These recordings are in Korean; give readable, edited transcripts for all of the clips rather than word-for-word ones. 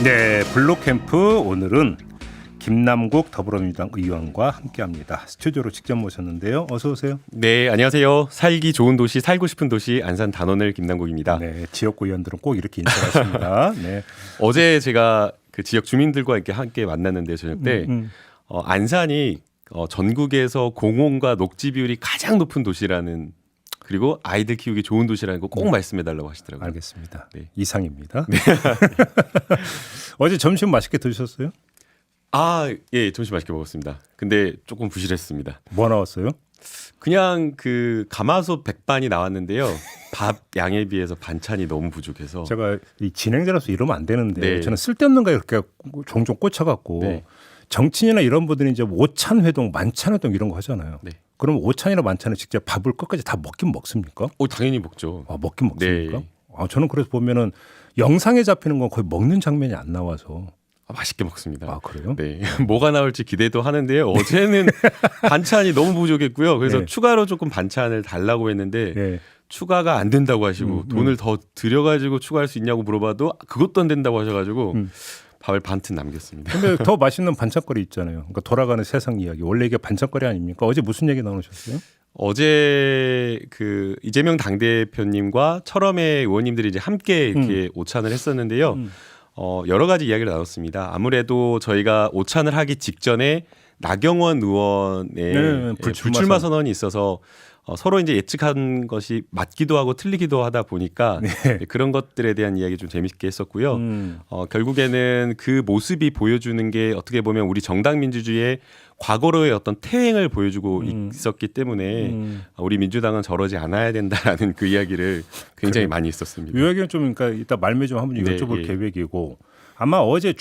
네, 블루캠프 오늘은 김남국 더불어민주당 의원과 함께합니다. 스튜디오로 직접 모셨는데요. 어서 오세요. 네, 안녕하세요. 살기 좋은 도시, 살고 싶은 도시 안산 단원을 김남국입니다. 네, 지역구 의원들은 꼭 이렇게 인사하십니다. 네. 어제 제가 그 지역 주민들과 이렇게 함께 만났는데 저녁 때 안산이 전국에서 공원과 녹지 비율이 가장 높은 도시라는, 그리고 아이들 키우기 좋은 도시라는 거 꼭 말씀해달라고 하시더라고요. 알겠습니다. 네. 이상입니다. 네. 어제 점심 맛있게 드셨어요? 예, 점심 맛있게 먹었습니다. 근데 조금 부실했습니다. 뭐 나왔어요? 그냥 그 가마솥 백반이 나왔는데요. 밥 양에 비해서 반찬이 너무 부족해서. 제가 이 진행자로서 이러면 안 되는데 네. 저는 쓸데없는 거에 이렇게 종종 꽂혀갖고 네. 정치인이나 이런 분들이 이제 오찬 회동, 만찬 회동 이런 거 하잖아요. 네. 그럼 오찬이나 만찬을 직접 밥을 끝까지 다 먹긴 먹습니까? 당연히 먹죠. 먹긴 먹습니까? 네. 저는 그래서 보면은 영상에 잡히는 건 거의 먹는 장면이 안 나와서. 맛있게 먹습니다. 그래요? 네. 뭐가 나올지 기대도 하는데요. 어제는 반찬이 너무 부족했고요. 그래서 네. 추가로 조금 반찬을 달라고 했는데 네. 추가가 안 된다고 하시고 돈을 더 들여가지고 추가할 수 있냐고 물어봐도 그것도 안 된다고 하셔가지고 밥을 반틈 남겼습니다. 근데 더 맛있는 반찬거리 있잖아요. 그러니까 돌아가는 세상 이야기. 원래 이게 반찬거리 아닙니까? 어제 무슨 얘기 나누셨어요? 어제 그 이재명 당대표님과 철험의 의원님들이 이제 함께 이렇게 오찬을 했었는데요. 여러 가지 이야기를 나눴습니다. 아무래도 저희가 오찬을 하기 직전에 나경원 의원의 불출마 선언이 있어서 서로 이제 예측한 것이 맞기도 하고 틀리기도 하다 보니까 그런 것들에 대한 이야기 좀 재밌게 했었고요. 결국에는 그 모습이 보여주는 게 어떻게 보면 우리 정당 민주주의의 과거로의 어떤 퇴행을 보여주고 있었기 때문에 우리 민주당은 저러지 않아야 된다라는 그 이야기를 굉장히 많이 했었습니다. 이 이야기는 좀 그러니까 이따 말미 좀 한번 여쭤볼 예. 계획이고 아마 어제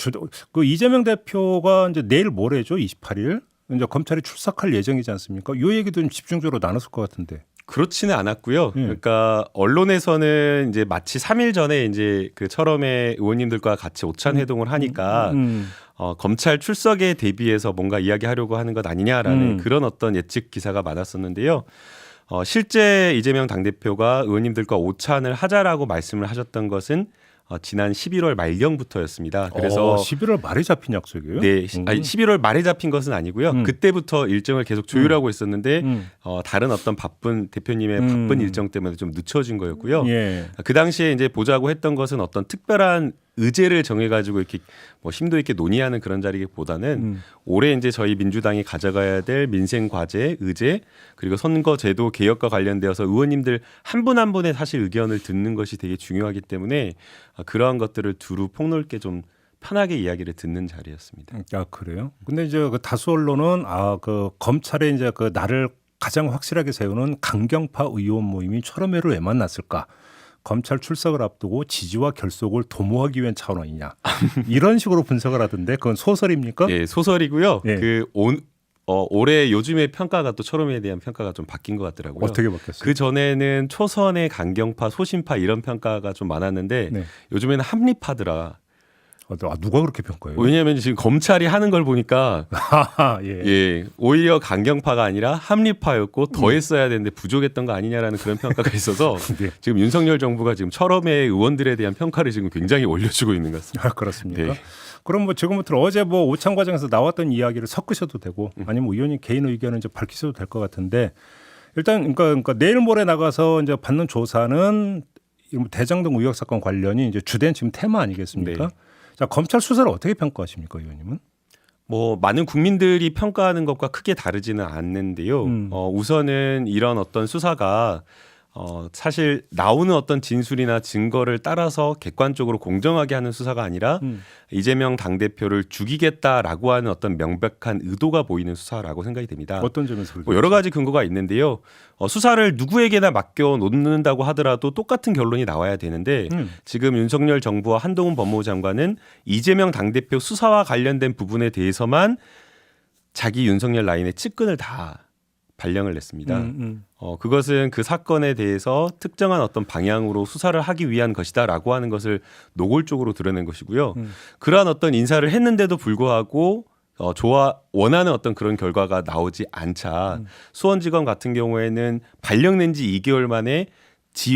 그 이재명 대표가 이제 내일 모레죠, 28일 이제 검찰에 출석할 예정이지 않습니까? 이 얘기도 좀 집중적으로 나눴을 것 같은데. 그렇지는 않았고요. 그러니까 언론에서는 이제 마치 3일 전에 이제 그 철험의 의원님들과 같이 오찬 회동을 하니까 검찰 출석에 대비해서 뭔가 이야기하려고 하는 것 아니냐라는 그런 어떤 예측 기사가 많았었는데요. 실제 이재명 당대표가 의원님들과 오찬을 하자라고 말씀을 하셨던 것은 지난 11월 말경부터였습니다. 그래서 11월 말에 잡힌 약속이에요? 네, 11월 말에 잡힌 것은 아니고요. 그때부터 일정을 계속 조율하고 있었는데 다른 어떤 바쁜 대표님의 바쁜 일정 때문에 좀 늦춰진 거였고요. 예. 그 당시에 이제 보자고 했던 것은 어떤 특별한 의제를 정해가지고 이렇게 뭐 심도 있게 논의하는 그런 자리보다는 올해 이제 저희 민주당이 가져가야 될 민생 과제, 의제, 그리고 선거제도 개혁과 관련되어서 의원님들 한 분 한 분의 사실 의견을 듣는 것이 되게 중요하기 때문에 그러한 것들을 두루 폭넓게 좀 편하게 이야기를 듣는 자리였습니다. 그래요? 근데 이제 그 다수 언론은 그 검찰의 이제 그 나를 가장 확실하게 세우는 강경파 의원 모임이 철험회를 왜 만났을까? 검찰 출석을 앞두고 지지와 결속을 도모하기 위한 차원이냐 이런 식으로 분석을 하던데 그건 소설입니까? 네, 소설이고요. 예. 올해 요즘에 평가가 또 철험에 대한 평가가 좀 바뀐 것 같더라고요. 어떻게 바뀌었어요? 그 전에는 초선의 강경파, 소신파 이런 평가가 좀 많았는데 네. 요즘에는 합리파더라. 누가 그렇게 평가해요? 왜냐하면 지금 검찰이 하는 걸 보니까 예. 오히려 강경파가 아니라 합리파였고 더 했어야 되는데 부족했던 거 아니냐라는 그런 평가가 있어서 네. 지금 윤석열 정부가 지금 철험의 의원들에 대한 평가를 지금 굉장히 올려주고 있는 것 같습니다. 그렇습니까? 네. 그럼 뭐 지금부터 어제 뭐 오찬 과정에서 나왔던 이야기를 섞으셔도 되고 아니면 의원님 개인 의견을 이제 밝히셔도 될 것 같은데 일단 그러니까 내일 모레 나가서 이제 받는 조사는 대장동 의혹 사건 관련이 이제 주된 지금 테마 아니겠습니까? 네. 자, 검찰 수사를 어떻게 평가하십니까, 의원님은? 뭐 많은 국민들이 평가하는 것과 크게 다르지는 않는데요. 우선은 이런 어떤 수사가 사실 나오는 어떤 진술이나 증거를 따라서 객관적으로 공정하게 하는 수사가 아니라 이재명 당대표를 죽이겠다라고 하는 어떤 명백한 의도가 보이는 수사라고 생각이 됩니다. 어떤 점에서 그렇게 뭐 여러 가지 근거가 있는데요. 수사를 누구에게나 맡겨 놓는다고 하더라도 똑같은 결론이 나와야 되는데 지금 윤석열 정부와 한동훈 법무부 장관은 이재명 당대표 수사와 관련된 부분에 대해서만 자기 윤석열 라인의 측근을 다 발령을 냈습니다. 그것은 그 사건에 대해서 특정한 어떤 방향으로 수사를 하기 위한 것이다라고 하는 것을 노골적으로 드러낸 것이고요. 그러한 어떤 인사를 했는데도 불구하고 원하는 어떤 그런 결과가 나오지 않자 수원지검 같은 경우에는 발령낸 지 2개월 만에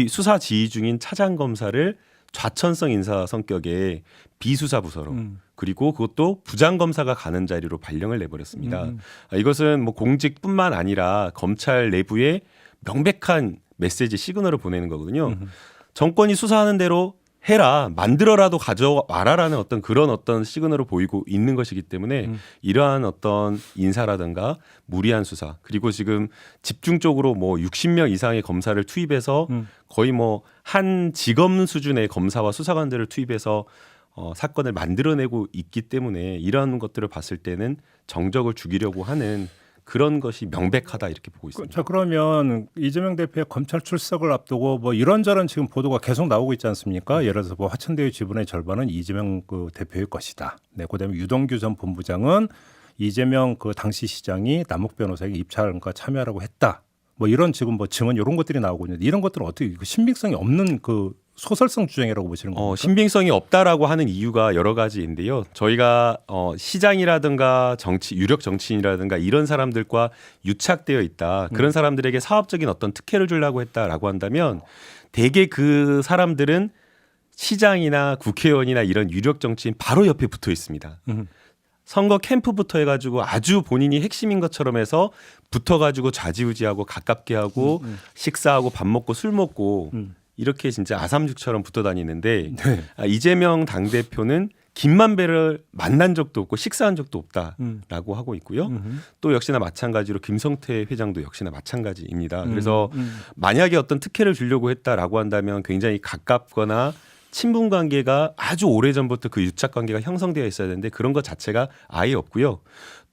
수사 지휘 중인 차장 검사를 좌천성 인사 성격의 비수사부서로 그리고 그것도 부장검사가 가는 자리로 발령을 내버렸습니다. 이것은 뭐 공직뿐만 아니라 검찰 내부에 명백한 메시지 시그널을 보내는 거거든요. 정권이 수사하는 대로 해라, 만들어라도 가져와라라는 어떤 그런 어떤 시그널을 보이고 있는 것이기 때문에 이러한 어떤 인사라든가 무리한 수사, 그리고 지금 집중적으로 뭐 60명 이상의 검사를 투입해서 거의 뭐 한 지검 수준의 검사와 수사관들을 투입해서 사건을 만들어내고 있기 때문에 이러한 것들을 봤을 때는 정적을 죽이려고 하는 그런 것이 명백하다 이렇게 보고 있습니다. 자, 그러면 이재명 대표의 검찰 출석을 앞두고 뭐 이런저런 지금 보도가 계속 나오고 있지 않습니까? 예를 들어서 뭐 화천대유 지분의 절반은 이재명 그 대표의 것이다. 네, 그다음에 유동규 전 본부장은 이재명 그 당시 시장이 남욱 변호사에게 입찰과 참여하라고 했다. 뭐 이런 지금 뭐 증언 이런 것들이 나오고 있는데 이런 것들은 어떻게 신빙성이 없는 그 소설성 주장이라고 보시는 겁니까? 신빙성이 없다라고 하는 이유가 여러 가지인데요. 저희가 시장이라든가 유력 정치인이라든가 이런 사람들과 유착되어 있다. 그런 사람들에게 사업적인 어떤 특혜를 주려고 했다라고 한다면 대개 그 사람들은 시장이나 국회의원이나 이런 유력 정치인 바로 옆에 붙어 있습니다. 선거 캠프부터 해가지고 아주 본인이 핵심인 것처럼 해서 붙어가지고 좌지우지하고 가깝게 하고 식사하고 밥 먹고 술 먹고 이렇게 진짜 아삼육처럼 붙어 다니는데 네. 이재명 당대표는 김만배를 만난 적도 없고 식사한 적도 없다라고 하고 있고요. 또 역시나 마찬가지로 김성태 회장도 역시나 마찬가지입니다. 그래서 만약에 어떤 특혜를 주려고 했다라고 한다면 굉장히 가깝거나 친분 관계가 아주 오래전부터 그 유착 관계가 형성되어 있어야 되는데 그런 것 자체가 아예 없고요.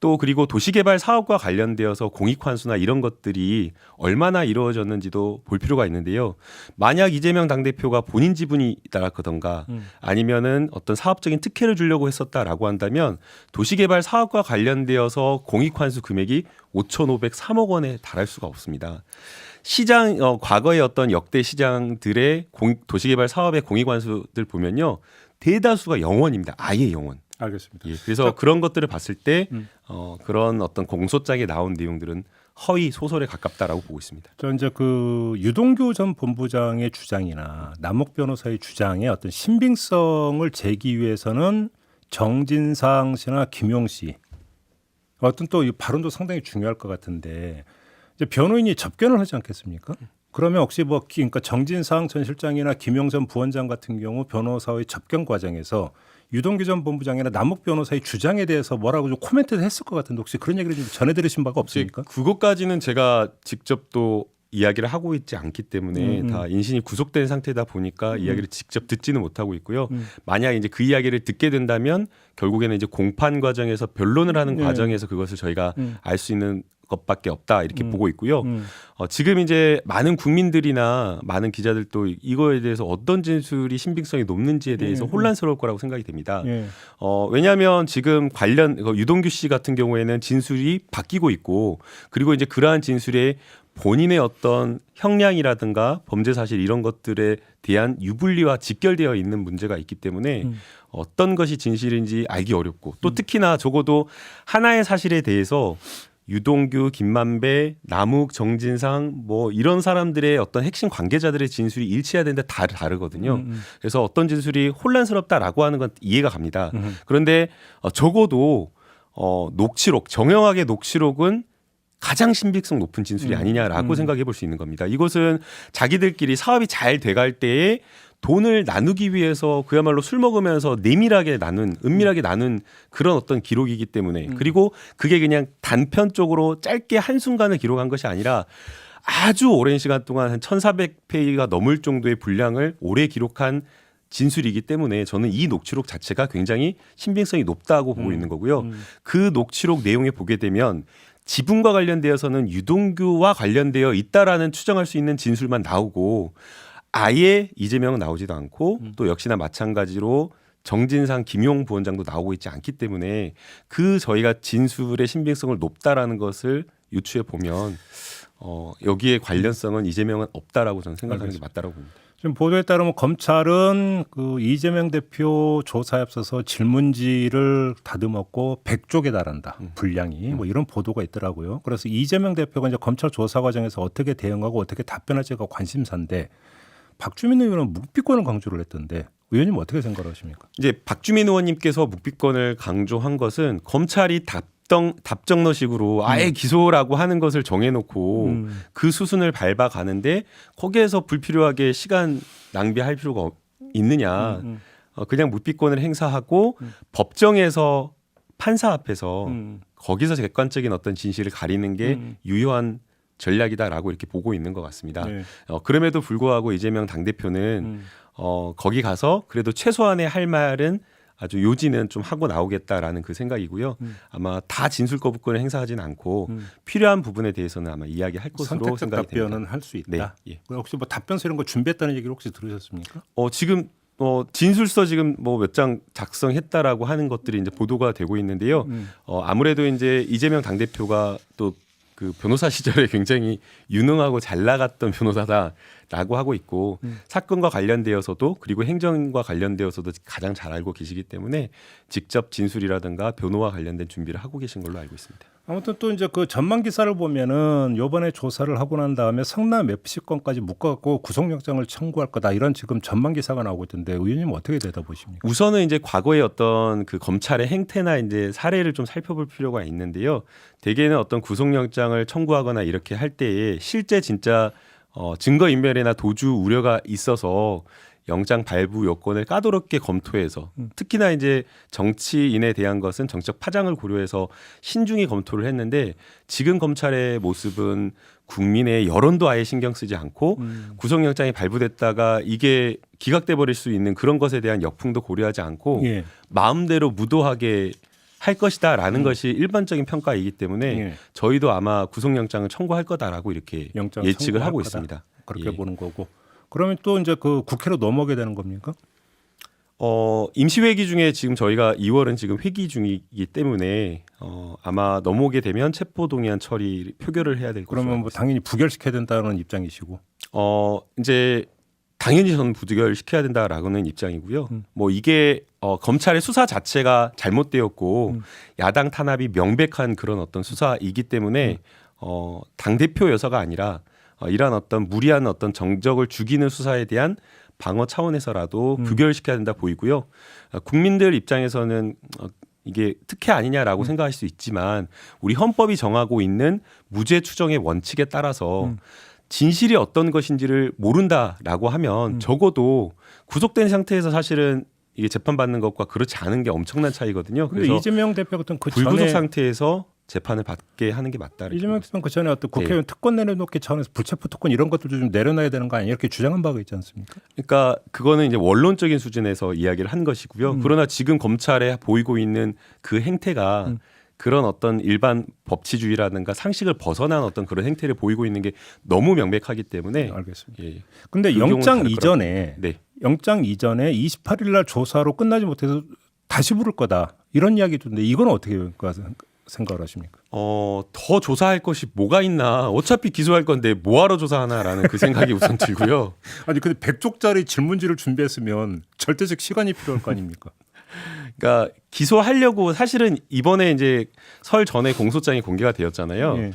또 그리고 도시개발 사업과 관련되어서 공익환수나 이런 것들이 얼마나 이루어졌는지도 볼 필요가 있는데요. 만약 이재명 당대표가 본인 지분이 있다라던가 아니면은 어떤 사업적인 특혜를 주려고 했었다라고 한다면 도시개발 사업과 관련되어서 공익환수 금액이 5,503억 원에 달할 수가 없습니다. 시장 과거의 어떤 역대 시장들의 도시개발 사업의 공익환수들 보면요 대다수가 0원입니다. 아예 0원. 알겠습니다. 예, 그래서 그런 것들을 봤을 때 그런 어떤 공소장에 나온 내용들은 허위 소설에 가깝다라고 보고 있습니다. 저 이제 그 유동규 전 본부장의 주장이나 남욱 변호사의 주장의 어떤 신빙성을 재기 위해서는 정진상 씨나 김용 씨 어떤 또 이 발언도 상당히 중요할 것 같은데 이제 변호인이 접견을 하지 않겠습니까? 그러면 혹시 뭐 그러니까 정진상 전 실장이나 김용 전 부원장 같은 경우 변호사의 접견 과정에서 유동규 전 본부장이나 남욱 변호사의 주장에 대해서 뭐라고 좀 코멘트를 했을 것 같은데 혹시 그런 얘기를 좀 전해 들으신 바가 없습니까? 그것까지는 제가 직접 또 이야기를 하고 있지 않기 때문에 다 인신이 구속된 상태다 보니까 이야기를 직접 듣지는 못하고 있고요. 만약 이제 그 이야기를 듣게 된다면 결국에는 이제 공판 과정에서 변론을 하는 과정에서 그것을 저희가 알 수 있는 것밖에 없다 이렇게 보고 있고요. 지금 이제 많은 국민들이나 많은 기자들도 이거에 대해서 어떤 진술이 신빙성이 높는지에 대해서 혼란스러울 거라고 생각이 됩니다. 왜냐하면 지금 관련 유동규 씨 같은 경우에는 진술이 바뀌고 있고 그리고 이제 그러한 진술에 본인의 어떤 형량이라든가 범죄 사실 이런 것들에 대한 유불리와 직결되어 있는 문제가 있기 때문에 어떤 것이 진실인지 알기 어렵고 또 특히나 적어도 하나의 사실에 대해서 유동규, 김만배, 남욱, 정진상 뭐 이런 사람들의 어떤 핵심 관계자들의 진술이 일치해야 되는데 다르거든요. 그래서 어떤 진술이 혼란스럽다라고 하는 건 이해가 갑니다. 그런데 적어도 녹취록, 정형학의 녹취록은 가장 신빙성 높은 진술이 아니냐라고 생각해 볼 수 있는 겁니다. 이것은 자기들끼리 사업이 잘 돼갈 때에 돈을 나누기 위해서 그야말로 술 먹으면서 은밀하게 나눈 그런 어떤 기록이기 때문에 그리고 그게 그냥 단편적으로 짧게 한순간을 기록한 것이 아니라 아주 오랜 시간 동안 한 1,400페이지가 넘을 정도의 분량을 오래 기록한 진술이기 때문에 저는 이 녹취록 자체가 굉장히 신빙성이 높다고 보고 있는 거고요. 그 녹취록 내용에 보게 되면 지분과 관련되어서는 유동규와 관련되어 있다라는 추정할 수 있는 진술만 나오고 아예 이재명은 나오지도 않고 또 역시나 마찬가지로 정진상, 김용 부원장도 나오고 있지 않기 때문에 그 저희가 진술의 신빙성을 높다라는 것을 유추해 보면 여기에 관련성은 이재명은 없다라고 저는 생각하는 게 맞다라고 봅니다. 지금 보도에 따르면 검찰은 그 이재명 대표 조사에 앞서서 질문지를 다듬었고 100쪽에 달한다. 분량이 뭐 이런 보도가 있더라고요. 그래서 이재명 대표가 이제 검찰 조사 과정에서 어떻게 대응하고 어떻게 답변할지가 관심사인데 박주민 의원은 묵비권을 강조를 했던데 의원님 어떻게 생각하십니까? 이제 박주민 의원님께서 묵비권을 강조한 것은 검찰이 답정너식으로 아예 기소라고 하는 것을 정해놓고 그 수순을 밟아가는데 거기에서 불필요하게 시간 낭비할 필요가 있느냐. 그냥 묵비권을 행사하고 법정에서 판사 앞에서 거기서 객관적인 어떤 진실을 가리는 게 유효한 전략이다라고 이렇게 보고 있는 것 같습니다. 네. 그럼에도 불구하고 이재명 당대표는 거기 가서 그래도 최소한의 할 말은 아주 요지는 좀 하고 나오겠다라는 그 생각이고요. 아마 다 진술 거부권을 행사하지는 않고 필요한 부분에 대해서는 아마 이야기할 것으로 선택적 생각이 답변은 됩니다. 할 수 있다. 네, 예. 혹시 뭐 답변서 이런 거 준비했다는 얘기를 혹시 들으셨습니까? 지금 진술서 지금 뭐 몇 장 작성했다라고 하는 것들이 이제 보도가 되고 있는데요. 아무래도 이제 이재명 당대표가 또 그 변호사 시절에 굉장히 유능하고 잘 나갔던 변호사다라고 하고 있고 사건과 관련되어서도 그리고 행정과 관련되어서도 가장 잘 알고 계시기 때문에 직접 진술이라든가 변호와 관련된 준비를 하고 계신 걸로 알고 있습니다. 아무튼 또 이제 그 전망 기사를 보면은 요번에 조사를 하고 난 다음에 성남 FC 건까지 묶어갖고 구속영장을 청구할 거다 이런 지금 전망 기사가 나오고 있던데 의원님 어떻게 내다보십니까? 우선은 이제 과거의 어떤 그 검찰의 행태나 이제 사례를 좀 살펴볼 필요가 있는데요. 대개는 어떤 구속영장을 청구하거나 이렇게 할 때에 실제 진짜 증거인멸이나 도주 우려가 있어서 영장 발부 요건을 까다롭게 검토해서 특히나 이제 정치인에 대한 것은 정책 파장을 고려해서 신중히 검토를 했는데 지금 검찰의 모습은 국민의 여론도 아예 신경 쓰지 않고 구속영장이 발부됐다가 이게 기각돼 버릴 수 있는 그런 것에 대한 역풍도 고려하지 않고 예. 마음대로 무도하게 할 것이다라는 것이 일반적인 평가이기 때문에 예. 저희도 아마 구속영장을 청구할 거다라고 이렇게 영장 예측을 청구할 하고 거다. 있습니다. 그렇게 예. 보는 거고. 그러면 또 이제 그 국회로 넘어가게 되는 겁니까? 임시회기 중에 지금 저희가 2월은 지금 회기 중이기 때문에 아마 넘어오게 되면 체포동의안 처리 표결을 해야 될 것으로 그러면 알고 뭐 있습니다. 당연히 부결시켜야 된다는 입장이시고. 이제 당연히 저는 부결시켜야 된다라고는 입장이고요. 뭐 이게 검찰의 수사 자체가 잘못되었고 야당 탄압이 명백한 그런 어떤 수사이기 때문에 당 대표 여서가 아니라 이러한 어떤 무리한 어떤 정적을 죽이는 수사에 대한 방어 차원에서라도 부결시켜야 된다 보이고요. 국민들 입장에서는 이게 특혜 아니냐라고 생각할 수 있지만 우리 헌법이 정하고 있는 무죄 추정의 원칙에 따라서 진실이 어떤 것인지를 모른다라고 하면 적어도 구속된 상태에서 사실은 이게 재판받는 것과 그렇지 않은 게 엄청난 차이거든요. 근데 그래서 이재명 대표 같은 그 불구속 전에 상태에서 재판을 받게 하는 게 맞다. 이재명 대표는 그 전에 어떤 국회의원 특권 내려놓기 차원에서 불체포 특권 이런 것들도 좀 내려놔야 되는 거 아니냐 이렇게 주장한 바가 있지 않습니까? 그러니까 그거는 이제 원론적인 수준에서 이야기를 한 것이고요. 그러나 지금 검찰에 보이고 있는 그 행태가 그런 어떤 일반 법치주의라든가 상식을 벗어난 어떤 그런 행태를 보이고 있는 게 너무 명백하기 때문에 알겠습니다. 예. 근데 그 경우는 영장 다를 이전에 네. 영장 이전에 28일 날 조사로 끝나지 못해서 다시 부를 거다 이런 이야기도 있는데 이건 어떻게 생각을 하십니까? 더 조사할 것이 뭐가 있나? 어차피 기소할 건데 뭐하러 조사하나라는 그 생각이 우선 들고요. 아니 근데 100쪽짜리 질문지를 준비했으면 절대적 시간이 필요할 거 아닙니까? 그러니까 기소하려고 사실은 이번에 이제 설 전에 공소장이 공개가 되었잖아요. 예.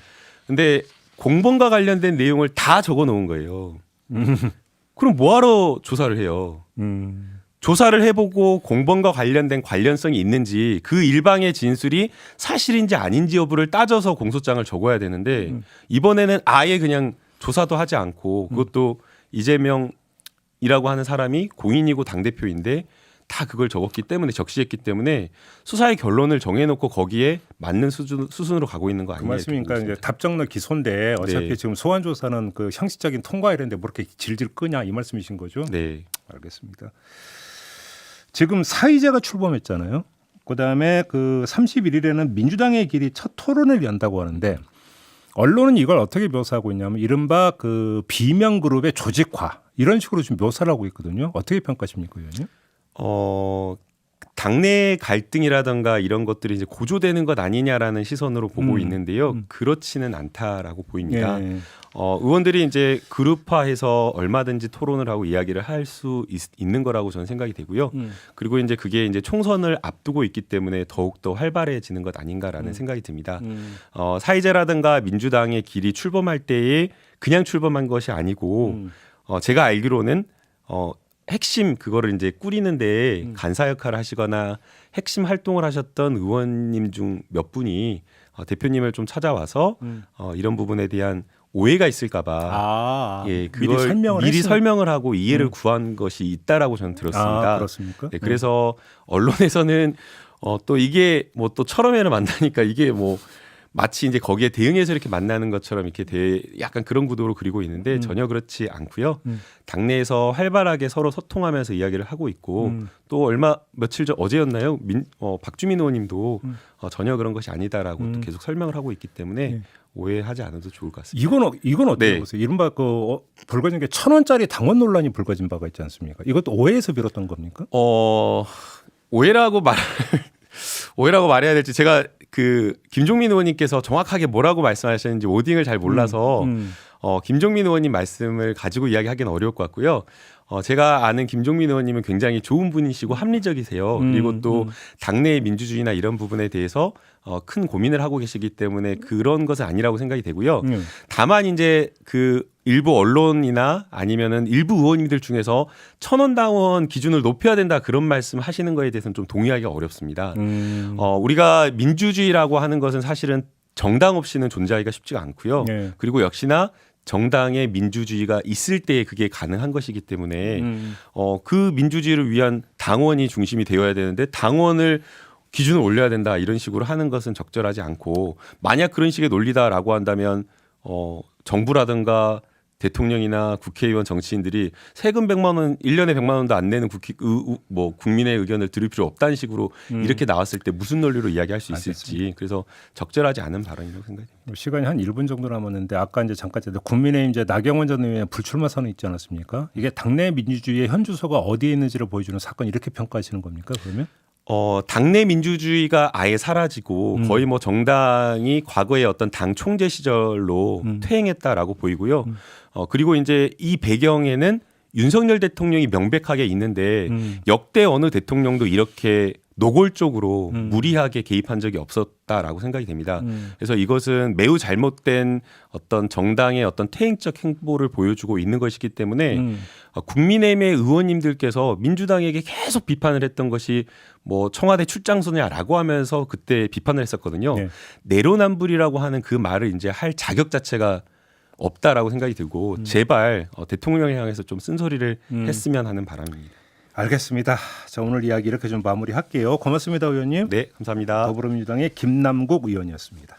근데 공범과 관련된 내용을 다 적어 놓은 거예요. 그럼 뭐하러 조사를 해요? 조사를 해보고 공범과 관련된 관련성이 있는지 그 일방의 진술이 사실인지 아닌지 여부를 따져서 공소장을 적어야 되는데 이번에는 아예 그냥 조사도 하지 않고 그것도 이재명이라고 하는 사람이 공인이고 당대표인데 다 그걸 적었기 때문에 적시했기 때문에 수사의 결론을 정해놓고 거기에 맞는 수순으로 가고 있는 거 그 아니냐. 말씀이니까 이제 답정너 기소인데 어차피 네. 지금 소환 조사는 그 형식적인 통과 이런데 뭐 이렇게 질질 끄냐 이 말씀이신 거죠? 네. 알겠습니다. 지금 사의자가 출범했잖아요. 그다음에 그 31일에는 민주당의 길이 첫 토론을 연다고 하는데 언론은 이걸 어떻게 묘사하고 있냐면 이른바 그 비명 그룹의 조직화 이런 식으로 좀 묘사를 하고 있거든요. 어떻게 평가하십니까, 의원님? 당내 갈등이라든가 이런 것들이 이제 고조되는 것 아니냐라는 시선으로 보고 있는데요. 그렇지는 않다라고 보입니다. 예. 의원들이 이제 그룹화해서 얼마든지 토론을 하고 이야기를 할 수 있는 거라고 저는 생각이 되고요. 그리고 이제 그게 이제 총선을 앞두고 있기 때문에 더욱 더 활발해지는 것 아닌가라는 생각이 듭니다. 사이제라든가 민주당의 길이 출범할 때에 그냥 출범한 것이 아니고 제가 알기로는 핵심 그거를 이제 꾸리는데 간사 역할을 하시거나 핵심 활동을 하셨던 의원님 중 몇 분이 대표님을 좀 찾아와서 이런 부분에 대한 오해가 있을까봐 그걸 미리 설명을 하고 이해를 구한 것이 있다라고 저는 들었습니다. 그렇습니까? 네, 그래서 언론에서는 또 이게 뭐 또 철험회를 만나니까 이게 뭐 마치 이제 거기에 대응해서 이렇게 만나는 것처럼 이렇게 약간 그런 구도로 그리고 있는데 전혀 그렇지 않고요. 당내에서 활발하게 서로 소통하면서 이야기를 하고 있고 또 며칠 전 어제였나요? 박주민 의원님도 전혀 그런 것이 아니다라고 또 계속 설명을 하고 있기 때문에 오해하지 않아도 좋을 것 같습니다. 이건 어떻게 보세요? 이른바 불거진 게 1,000원짜리 당원 논란이 불거진 바가 있지 않습니까? 이것도 오해에서 비롯한 겁니까? 오해라고 말해야 될지 제가 김종민 의원님께서 정확하게 뭐라고 말씀하셨는지 워딩을 잘 몰라서 김종민 의원님 말씀을 가지고 이야기하기는 어려울 것 같고요. 제가 아는 김종민 의원님은 굉장히 좋은 분이시고 합리적이세요. 그리고 또 당내의 민주주의나 이런 부분에 대해서 큰 고민을 하고 계시기 때문에 그런 것은 아니라고 생각이 되고요. 다만 이제 일부 언론이나 아니면은 일부 의원님들 중에서 1,000원 당원 기준을 높여야 된다 그런 말씀 하시는 거에 대해서는 좀 동의하기가 어렵습니다. 우리가 민주주의라고 하는 것은 사실은 정당 없이는 존재하기가 쉽지가 않고요. 그리고 역시나 정당의 민주주의가 있을 때 그게 가능한 것이기 때문에 그 민주주의를 위한 당원이 중심이 되어야 되는데 당원을 기준을 올려야 된다 이런 식으로 하는 것은 적절하지 않고 만약 그런 식의 논리다라고 한다면 정부라든가 대통령이나 국회의원 정치인들이 세금 100만 원 1년에 100만 원도 안 내는 국민의 의견을 들을 필요 없다는 식으로 이렇게 나왔을 때 무슨 논리로 이야기할 수 있을지 알겠습니다. 그래서 적절하지 않은 발언이라고 생각합니다. 시간이 한 1분 정도 남았는데 아까 이제 잠깐 국민의힘 이제 나경원 전 의원의 불출마 선언 있지 않았습니까? 이게 당내 민주주의의 현주소가 어디에 있는지를 보여주는 사건 이렇게 평가하시는 겁니까? 그러면? 당내 민주주의가 아예 사라지고 거의 뭐 정당이 과거의 어떤 당 총재 시절로 퇴행했다라고 보이고요. 그리고 이제 이 배경에는 윤석열 대통령이 명백하게 있는데 역대 어느 대통령도 이렇게 노골적으로 무리하게 개입한 적이 없었다라고 생각이 됩니다. 그래서 이것은 매우 잘못된 어떤 정당의 어떤 퇴행적 행보를 보여주고 있는 것이기 때문에 국민의힘의 의원님들께서 민주당에게 계속 비판을 했던 것이 뭐 청와대 출장소냐라고 하면서 그때 비판을 했었거든요. 내로남불이라고 하는 그 말을 이제 할 자격 자체가 없다라고 생각이 들고 제발 대통령을 향해서 좀 쓴소리를 했으면 하는 바람입니다. 알겠습니다. 자, 오늘 이야기 이렇게 좀 마무리할게요. 고맙습니다, 의원님. 네, 감사합니다. 더불어민주당의 김남국 의원이었습니다.